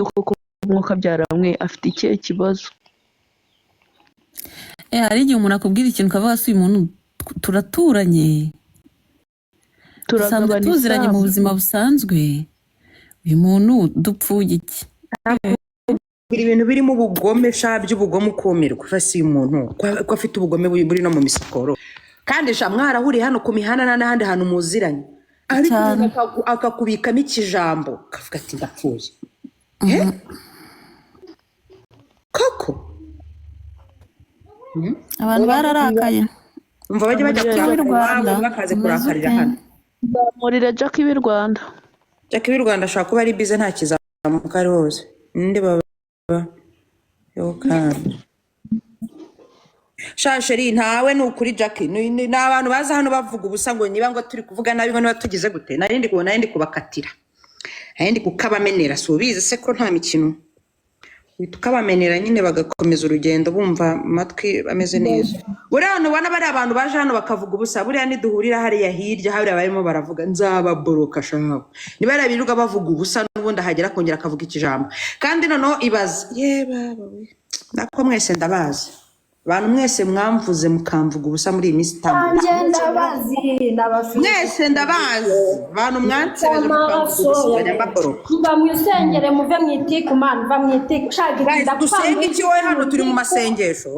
koko umwuka byaramwe afite ikihe kibazo. hari igihe umuntu akubwira ikintu ukavuga si uyu muntu turaturanye dusanzwe Turagabana tuziranye mu isambu. buzima busanzwe, uyu muntu dupfuye iki? ibintu birimo ubugome sha by'ubugome ukumirwa fasi y'umuntu ko afite ubugome buri no mu misokoro kandi sha mwarahuriye hano ku mihanda n'ahandi hantu muziranye ariko Cyane. akakubikamo ikijambo kavuga ati ndapfuye koko Abantu bararakaye. umva bajya bajya Jackie w'i Rwanda, bakaze umeze kurakarira ute? hano Nzamurira Jackie w'i Rwanda. Jackie w'i Rwanda ashobora kuba ari bize nta kizamuka ari hose ninde baba yokanda shasheri ntawe ni ukuri Jackie ni abantu baza hano bavuga ubusa ngo niba ngo turi kuvuga nabi ngo niba tugize gute narindi kubakatira narindi kukabamenera subize se ko nta mikino tukabamenera nyine bagakomeza urugendo bumva amatwi ameze neza buriya ubona bari abantu baje hano bakavuga ubusa buriya niduhurira hariya hirya hariya barimo baravuga nzababoroka shabo niba ari biruga bavuga ubusa n'ubundi ahagera kongera akavuga ikijambo kandi noneho ibaze baba we nako mwese ndabazi abantu mwese mwamvuze mukamvuga ubusa muri iyi minsi itambutse mwese ndabazi abantu mwansebeje mukamvuga ubusa bajya mbaboroka mva mwisengere muve mwitiku man va mwitiku shagira dusenga iki wowe hano turi mu masengesho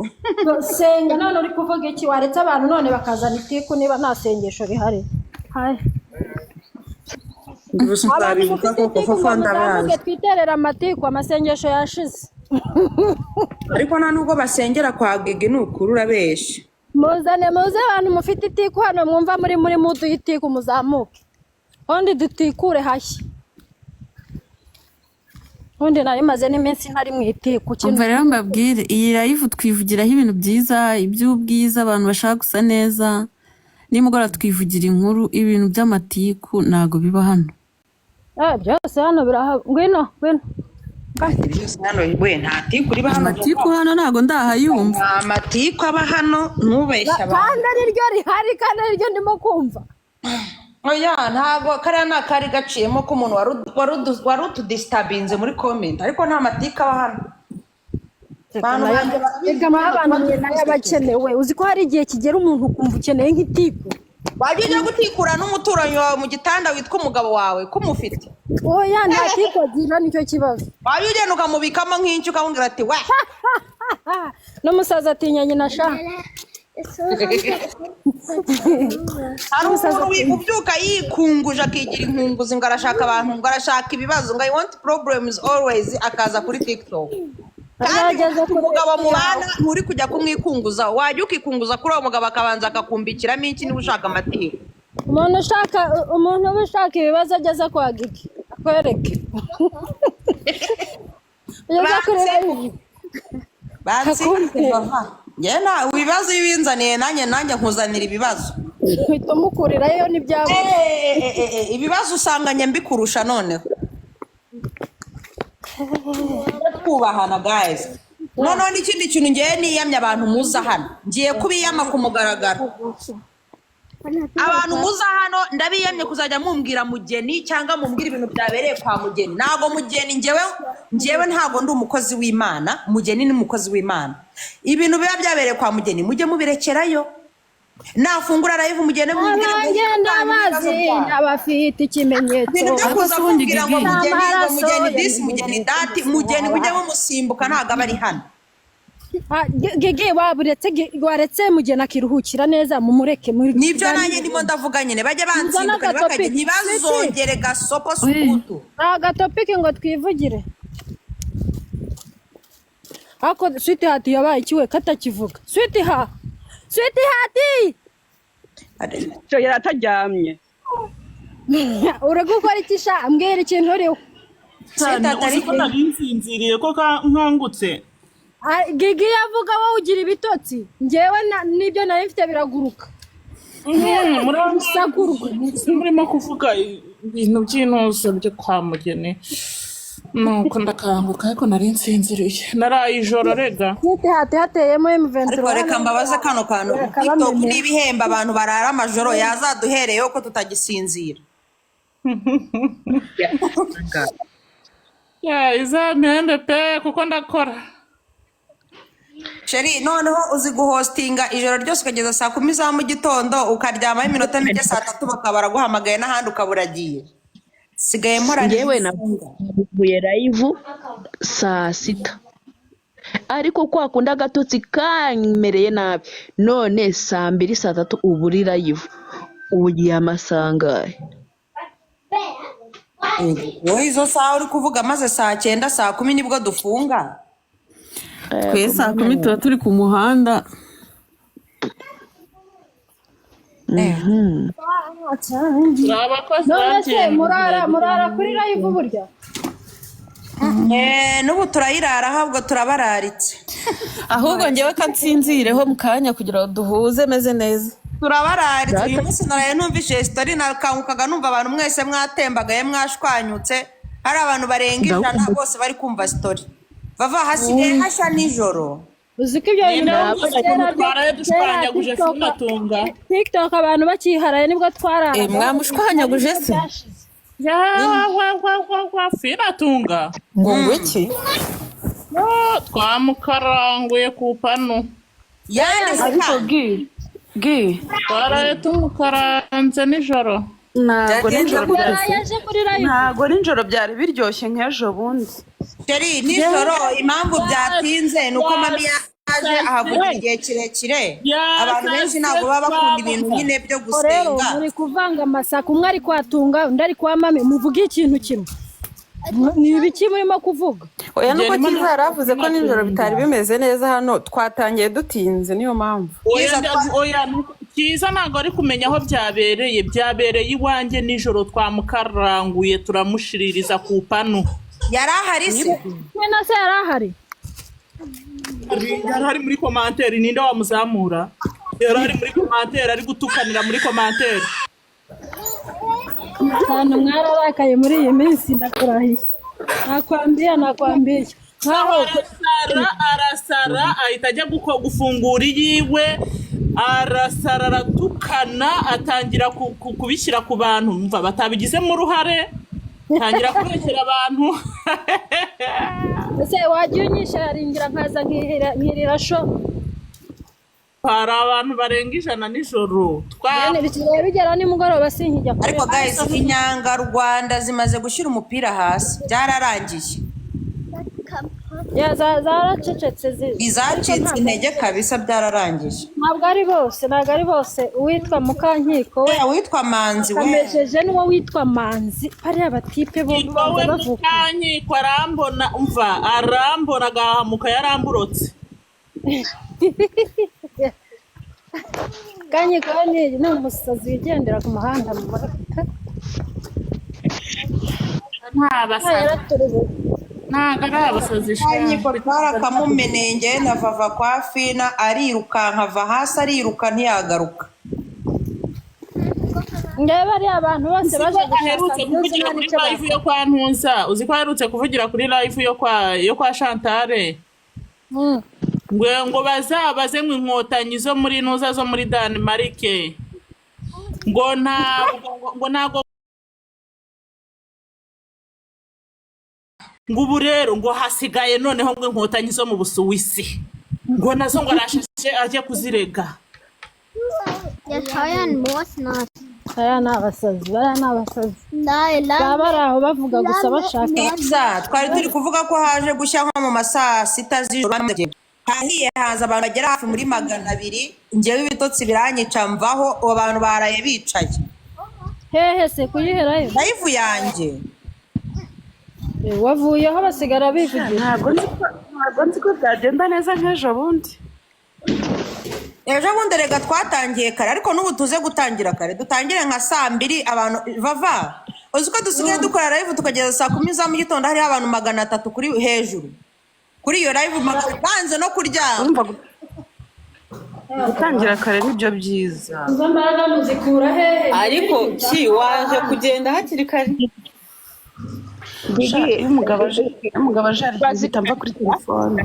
senga none uri kuvuga iki waretse abantu none bakazana itiku niba nta sengesho rihari hayi gusa nzabibuka koko fofo ndabazi twiterera amatiku amasengesho yashize ariko nta nubwo basengera kwa Gigi ni ukuri urabesha muze abantu mufite itiku hano mwumva muri mudu y'itiku muzamuke undi dutikure hashya undi nari maze n'iminsi ntari mu itiku Umva rero mbabwire, iyi live twivugiraho ibintu byiza, iby'ubwiza, abantu bashaka gusa neza. Nimugora twivugira inkuru, ibintu by'amatiku ntago biba hano. byose hano birahaba ngwino byose hano we nta tiku riba hano Amatiku hano ntago ndahayumva. nta matiku aba hano ntubeshya abantu kandi ariryo rihari kandi ariryo ndimo kumva oya ntago kariya nta kari gaciyemo ko umuntu wari utudisitabinze muri comment ariko nta matiku aba hano abantu nayo abakenewe uzi ko hari igihe kigera umuntu ukumva ukeneye nk'itiku wajya ujya gutikura n'umuturanyi wawe mu gitanda witwa umugabo wawe kumufite oya nta tiku agira nicyo kibazo wajya ugenda ukamubikamo nk'inshi ukamubwira ati we n'umusaza atinya nyina sha hari umuntu ubyuka yikunguje akigira inkunguzi ngo arashaka abantu ngo arashaka ibibazo ngo I want problems always akaza kuri TikTok kandi umugabo mubana nturi kujya kumwikunguza wajya ukikunguza kuri uwo mugabo akabanza akakumbikiramo iki niba ushaka amatiku umuntu uba ushaka ibibazo ageze kwa Gigi akwereke ibibazo iyo ubinzaniye nanjye nkuzanira ibibazo uhita umukurirayo n'ibyabo ibibazo usanganye mbikurusha noneho twubahana guys noneho n'ikindi kintu ngiye niyamye abantu muza hano ngiye kubiyama ku mugaragaro abantu muza hano ndabiyamye kuzajya mumbwira mugeni cyangwa mumbwira ibintu byabereye kwa mugeni ntago mugeni ngewe ntago ndi umukozi w'Imana mugeni ni umukozi w'Imana ibintu biba byabereye kwa mugeni mujye mubirekerayo nafungura live mugende mumbwire abafite ikimenyetso ibintu byo kuza kumbwira ngo mugeni disi mugeni dati mugeni mujye mumusimbuka ntago aba ari hano Gigi waretse mugeni akiruhukira neza mumureke nibyo nanjye ndimo ndavuga nyine bajye bansimbuka bakajya ntibazongere gasopo sukutu agatopiki ngo twivugire ako sweetheart yabaye ikiwe katakivuga sweetheart cyo yarataryamye uragukora iki sha ambwira ikintu uriho uko narinsinziriye ko nkangutse Gigi yavuga wowe ugira ibitotsi njyewe nibyo nari mfite biraguruka murimo kuvuga ibintu by'intuzo byo kwa mugeni nuko ndakanguka ariko narinsinziriye naraye ijoro rega hateyemo M23 ariko reka mbabaze kano kantu TikTok n'ibihemba abantu barara amajoro yazaduhereyeho ko tutagisinzira izamihembe pe kuko ndakora. Sheri noneho uzi guhostinga ijoro ryose ukageza saa 10 za mu gitondo ukaryamaho iminota mike saa 3 bakaba baraguhamagaye n'ahandi ukaburagiye. Sigaye mpora ngewe navuye live saa 6 ariko kwa kunda agatotsi kanmereye nabi none saa 2 saa 3 ubu uri live ugiye amasangahe wowe izo saa uri kuvuga maze saa 9 saa 10 nibwo dufunga. twe saa 10 tuba turi ku muhanda. none se murara kuri live burya N'ubu turayirara ahubwo turabararitse. ahubwo ngewe kansinzireho mu kanya kugira ngo duhuze meze neza. Turabararitse uyu munsi naraye numvise story nakangukaga numva abantu mwese mwatembagaye mwashwanyutse hari abantu barenga 100 bose bari kumva story. Bava hasigaye hashya nijoro. uzi ko ibyo bintu twaraye dushwanyaguje sinatunga. TikTok abantu bakiharaye nibwo twarara. Mwamushwanyaguje se? wa sinatunga. Ngo iki? Twamukaranguye ku pano. ariko gi Twaraye tumukaranze nijoro. ntago nijoro byari biryoshye nk'ejo bundi. Sheri nijoro impamvu byatinze nuko mami yaje ahavugira igihe kirekire abantu benshi ntabwo baba bakunda ibintu nyine byo gusenga. Muri kuvanga amasaka umwe ari kwatunga undi ari kwa mame muvuge ikintu kimwe. Ni ibiki murimo kuvuga? Oya nuko Kiza yaravuze ko nijoro bitari bimeze neza hano twatangiye dutinze niyo mpamvu. Oya Kiza ntabwo ari kumenya aho byabereye iwanjye nijoro twamukaranguye turamushiririza ku pano. Yarahari se? Mwena se yarahari? Yarahari muri commentaire ninde wamuzamura? Yarahari muri commentaire ari gutukanira muri commentaire. Hano mwararakaye muri iyi minsi ndakurahiye. Nakwambiye. Arasara ahita ajya gufungura yiwe. Arasara aratukana atangira kubishyira ku bantu mva batabigizemo uruhare. Tangira kubeshyira abantu. Ese wagiye unyisharingira nkaza nkirira sho. Hari abantu barenga 100 nijoro. Bigera nimugoroba sinkijya. Ariko guys inyanga Rwanda zimaze gushyira umupira hasi byararangiye. Zaracecetse izacitse intege kabisa byararangiye. Ntabwo ari bose uwitwa Mukankiko we witwa Manzi we kamejeje n'uwo witwa Manzi bariya batipe bombi bavuga Mukankiko arambona gahamuka yaramburotse. Kanyiko ni umusazi wigendera ku muhanda mu Kanyiko twaramumenenge na Vava kwa Fina arirukanka ava hasi ariruka ntiyagaruka. Ngebe ari abantu bose baje guherutse kuvugira kuri live yo kwa Ntunza. Uzi ko aherutse kuvugira kuri live yo kwa Chantale. Ngo bazabaze ngo inkotanyi zo muri Ntuza zo muri Denmark. Ngo ntago ngo ubu rero ngo hasigaye noneho ngo inkotanyi zo mu Busuwisi. Ngo nazo ngo arashije ajye kuzirega. Aya n'abasazi baraho bavuga gusa bashaka. Twari turi kuvuga ko haje gushya nko mu masaa 6 z'ijoro. Hahiye haza abantu bagera hafi muri 200 ngewe ibitotsi biranyica mvaho abantu baraye bicaye. Hehe se kuyiherayo? Live yanjye. Wavuyeho basigara bivugira. Ntabwo nzi ko byagenda neza nk'ejo bundi. Ejo bundi rega twatangiye kare ariko n'ubu tuze gutangira kare dutangire nka saa 2 abantu Vava. Uzi ko dusigaye dukora live tukageza saa 10 za mu gitondo hari abantu 300 kuri hejuru. Kuri iyo live banze no kuryama. Gutangira kare nibyo byiza. Izo mbaraga muzikura hehe? Ariko waje kugenda hakiri kare. Umugabo aje zita mva kuri telefone.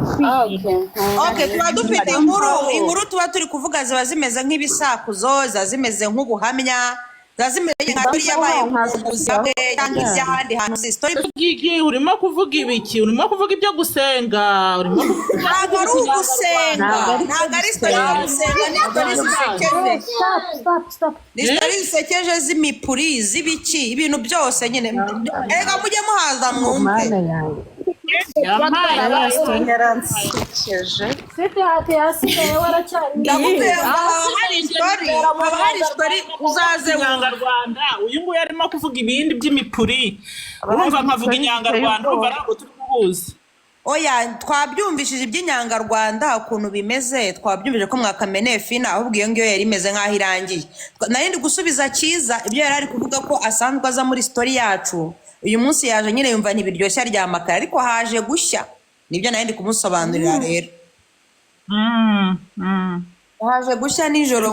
Okay tuba dufite inkuru tuba turi kuvuga ziba zimeze nk'ibisakuzo zimeze nk'ubuhamya zazimereye nka biriya yabaye mu buzima bwe cyangwa iby'ahandi hantu story Gigi urimo kuvuga ibiki? Urimo kuvuga ibyo gusenga? Urimo kuvuga ntabwo ari ugusenga ntabwo ari story yo gusenga ni story zisekeje ni story zisekeje z'imipuri z'ibiki ibintu byose nyine ega mujye muhaza mwumve Siti hati yasigaye waracyari ndamubwira ngo haba hari story uzaze Inyangarwanda. Uyu nguyu arimo kuvuga ibindi by'imipuri. Urumva nkavuga Inyangarwanda urumva ntabwo turi kubuza. oya twabyumvishije iby'inyangarwanda ukuntu bimeze twabyumvije ko mwakameneye fina ahubwo iyo ngiyo yari imeze nk'aho irangiye narindi gusubiza cyiza ibyo yari ari kuvuga ko asanzwe aza muri story yacu uyu munsi yaje nyine yumva ntibiryoshye aryamakaye ariko haje gushya nibyo narindi kumusobanurira rero haje gushya nijoro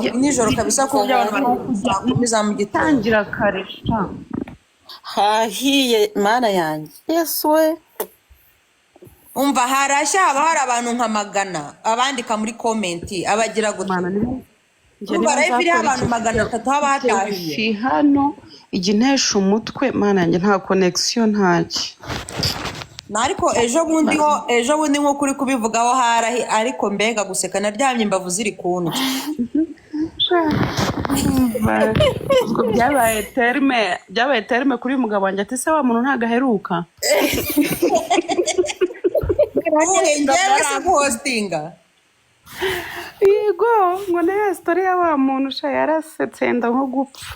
kabisa ko by'abantu bakumiza mu gitondo tangira karesha hahiye mana yanjye yesu we umva harashya haba hari abantu nka magana abandika muri komenti abagira gutya umva rero iriho abantu 300 haba hatahiye hano igintesha umutwe mana yanjye nta connection ntaki ariko ejo bundi nko kuri kubivugaho harahi ariko mbega guseka naryamye imbavu ziri kuntu byabaye terme kuri mugabo wanjye ati se wa muntu ntagaheruka ngewe se guhostinga yego ngo nayo story ya wa muntu sha yarasetse nda nko gupfa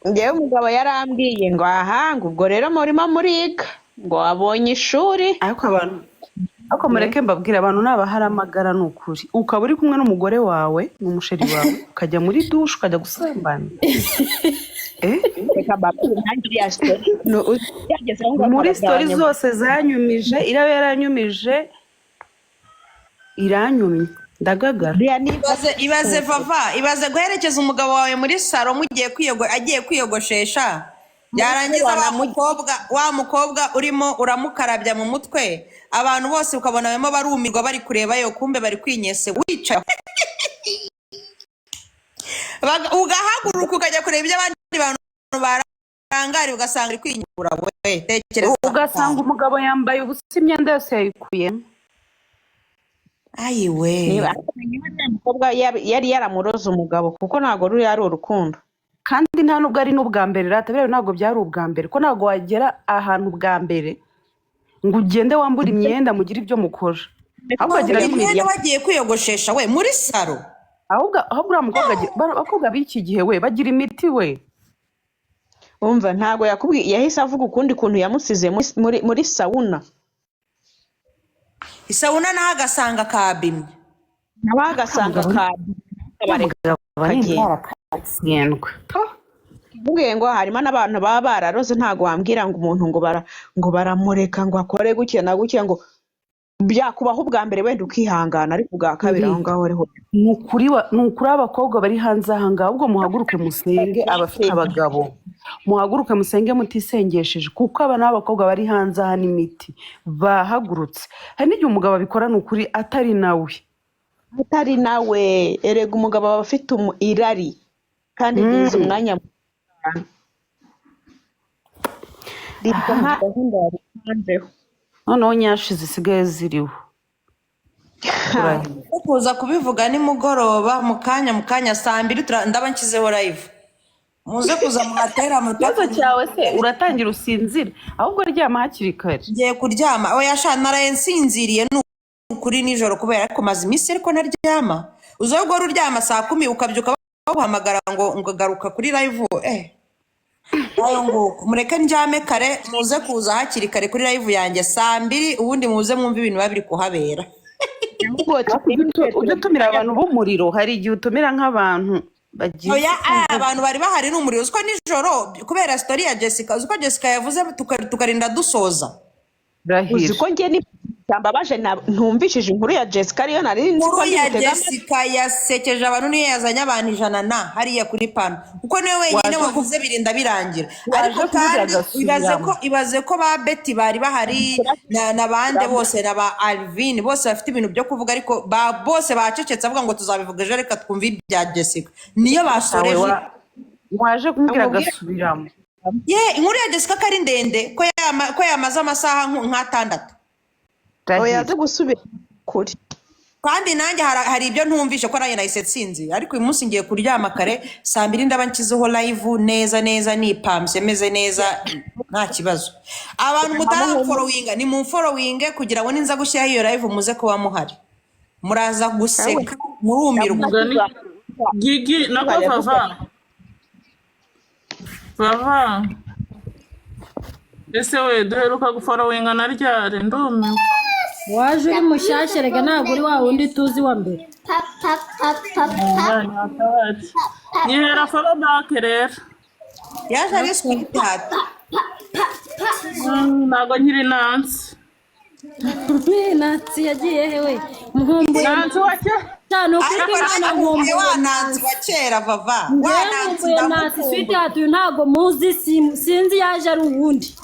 ngewe umugabo yarambwiye ngo aha ngo ubwo rero murimo muriga ngo abonye ishuri ariko mureke mbabwira abantu nabaharamagara n'ukuri ukaba uri kumwe n'umugore wawe n'umusheri wawe ukajya muri douche ukajya gusambana muri story zose zanyumije iraba yaranyumije iranyumye ndagagara ibaze vava ibaze guherekeza umugabo wawe muri salo mugiye agiye kwiyogoshesha yarangiza wa mukobwa urimo uramukarabya mu mutwe abantu bose ukabona barimo barumirwa bari kureba yo kumbe bari kwinyese wicaye ugahaguruka ukajya kureba ibyo abandi bantu barangari ugasanga uri kwinyura we tekereza ugasanga umugabo yambaye ubusa imyenda yose yayikuyemo ayiwe umukobwa yari yaramuroze umugabo kuko ntago ruri ari urukundo kandi nta nubwo ari n'ubwa mbere rata bero ntabwo byari ubwa mbere ko ntabwo wagera ahantu bwa mbere ngo ugende wambura imyenda mugira ibyo mukora ahubwo agira imyenda wagiye kwiyogoshesha we muri salo ahubwo abakobwa b'iki gihe we bagira imiti we umva ntago yakubwiye yahise avuga ukundi kuntu yamusize muri sauna isabuna naho agasanga kabimye naho agasanga kabimye ubwiye ngo harimo n'abantu baba bararoze ntago wambwira ngo umuntu ngo baramureka ngo akore gutya na gutya ngo byakubaho ubwa mbere wenda ukihangana ariko ubwa kabiri aho ngaho ariho ni ukuri abakobwa bari hanze aha ngaha ahubwo muhaguruke musenge abafite abagabo muhaguruke musenge mutisengesheje kuko aba n'abakobwa bari hanze aha n'imiti bahagurutse hari n'igihe umugabo abikora ni ukuri atari nawe erega umugabo aba afite irari kandi biza umwanya noneho nyashi zisigaye ziriho kuza kubivuga nimugoroba mu kanya saa 2 ndaba nshyizeho live muze kuza muhatera ikibazo cyawe se uratangira usinzira ahubwo ryama hakiri kare ngiye kuryama oya sha naraye nsinziriye n'ukuri nijoro kubera ko maze iminsi ariko naryama uzogora uryama saa 10 ukabyuka baguhamagara ngo garuka kuri live ayo ngo mureke njyame kare muze kuza hakiri kare kuri live yanjye saa 2 ubundi muze mwumva ibintu babiri kuhabera ujye utumira abantu b'umuriro hari igihe utumira nk'abantu oya abantu bari bahari n'umuriro uziko nijoro kubera story ya Jessica uziko Jessica yavuze tukarinda dusoza uziko ngiye ni cyambabaje ntumvishije inkuru ya Jessica ariyo nari nzi ko ya Jessica yasekeje abantu niyo yazanye abantu 100 hariya kuri pano kuko niwe wenyine wavuze birinda birangira ariko kandi ibaze ko ba Betty bari bahari na bande bose na ba Alvin bose bafite ibintu byo kuvuga ariko bose bacecetse avuga ngo tuzabivuga ejo reka twumve ibya Jessica niyo basoreje waje kumbwira amubwire agasubiramo. ye inkuru ya Jessica ko ari ndende ko yamaze amasaha nk'atandatu oya Rahira. aze gusubira kuri kandi nanjye hari ibyo ntumvishe ko nanjye nahise nsinzi ariko uyu munsi ngiye kuryama kare 2:00 ndaba nshyizeho live neza nipamse meze neza nta kibazo. Abantu mutarafolowinga ni mu following kugira ngo ninza gushyiraho iyo live muze kuba muhari muraza guseka murumirwa. Gigi nako Vava ese we duheruka gufollowinga na ryari ndumiwe waje uri mushyashya rega ntabwo uri wa wundi tuzi wa mbere. nyihera follow back rero yaje ari sweetheart ntabwo nkiri Nancy Nancy yagiye hewe muhumbuye Nancy wake cyane ukuri ariko Imana nkumbuye nkumbuye wa Nancy wa kera Vava wa Nancy nkumbuye Nancy sweetheart uyu ntabwo muzi sinzi yaje ari uwundi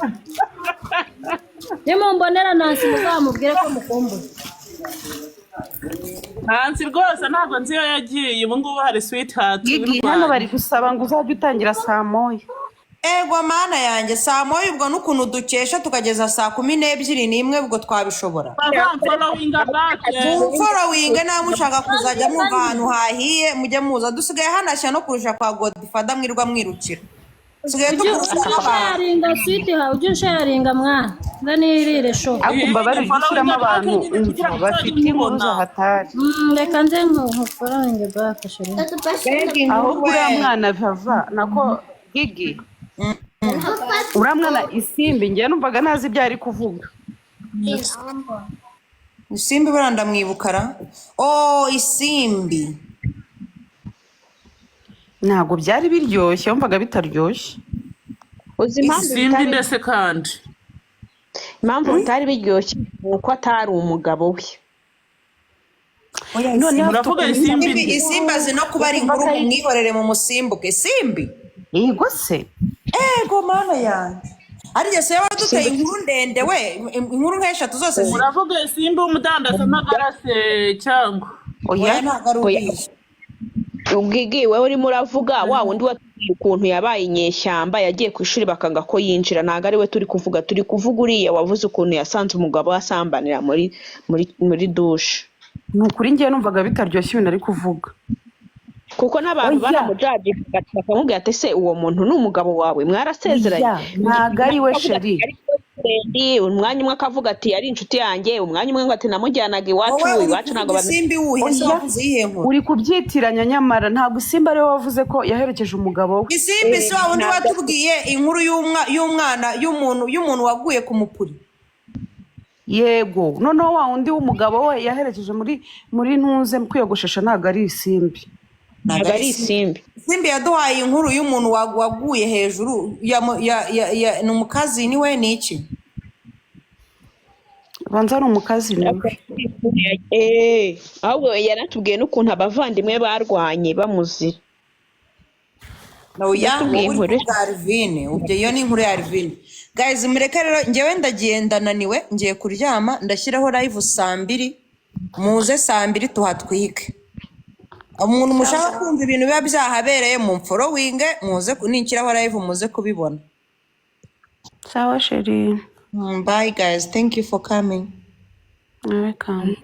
nimumbonera Nancy muzamubwire ko mukumbuye. Nancy rwose ntabwo nzi iyo yagiye ubu ngubu hari sweetheart Gigi hano bari gusaba ngo uzajye utangira 9:00. ego mana yanjye 9:00 ubwo n'ukuntu dukesha tukageza 12:01 ubwo twabishobora. followinga back following nawe mushaka kuzajya mwumva ahantu hahiye mujye muza dusigaye hanashya no kurusha kwa Godfather mwirwa mwirukira dusigaye tukurusha n'abantu. sharinga sweetheart ujye sharinga mwana ndanirire sho Akumva bari gushyiramo abantu umva bafite inkuru zahatari. reka nze nkuforoinge back sharinga Ahubwo uriya mwana Vava nako Gigi uriya mwana Isimbi njye numvaga ntazi ibyo ari kuvuga. Isimbi buranda mwibukara Isimbi Ntabwo byari biryoshye wumvaga bitaryoshye. uzi impamvu Simbi bitari ndetse kandi impamvu bitari biryoshye nuko atari umugabo we. Noneho muravuga Isimbi Isimbi azi no kuba ari inkuru mwihorere mu musimbuke Isimbi yego se ego mana yanjye ariko se waduteye inkuru ndende we inkuru nk'eshatu zose muravuga Isimbi w'umudandaza n'agarase cyangwa oya ntabwo ari ubizi. Gigi wewe urimo uravuga wa wundi watubwiye ukuntu yabaye inyeshyamba yagiye ku ishuri bakanga ko yinjira ntabwo ari we turi kuvuga uriya wavuze ukuntu yasanze umugabo asambanira muri dushe. ni ukuri njye numvaga bitaryoshye ibintu ari kuvuga kuko n'abantu baramujaje bakamubwira ati se uwo muntu ni umugabo wawe mwarasezeranye. ntabwo ari we sheri. umwanya umwe akavuga ati ari inshuti yanjye umwanya umwe ngo ati namujyanaga iwacu ntabwo Isimbi wuhe wavuze iyihe nkuru uri kubyitiranya nyamara ntabwo Isimbi ariwe wavuze ko yaherekeje umugabo we. Isimbi si wa wundi watubwiye inkuru y'umwana y'umuntu waguye ku mupuri. Yego noneho wa wundi w'umugabo we yaherekeje muri ntuze kwiyogoshesha ntabwo ari Isimbi. ntabwo ari Isimbi. Isimbi yaduhaye inkuru y'umuntu waguye hejuru ni umukazi ni we ni iki banza ari umukazi niwe. ahubwo yaratubwiye n'ukuntu abavandimwe barwanye bamuzira. yatubwiye inkuru ya Alvine ubyo iyo ni inkuru ya Alvine. Guys mureke rero njyewe ndagiye ndananiwe ngiye kuryama ndashyiraho live 2:00 muze 2:00 tuhatwike. Umuntu mushaka kumva ibintu biba byahabereye mu following muze ninshyiraho live muze kubibona. Sawa sheri. Bye guys, thank you for coming. Welcome.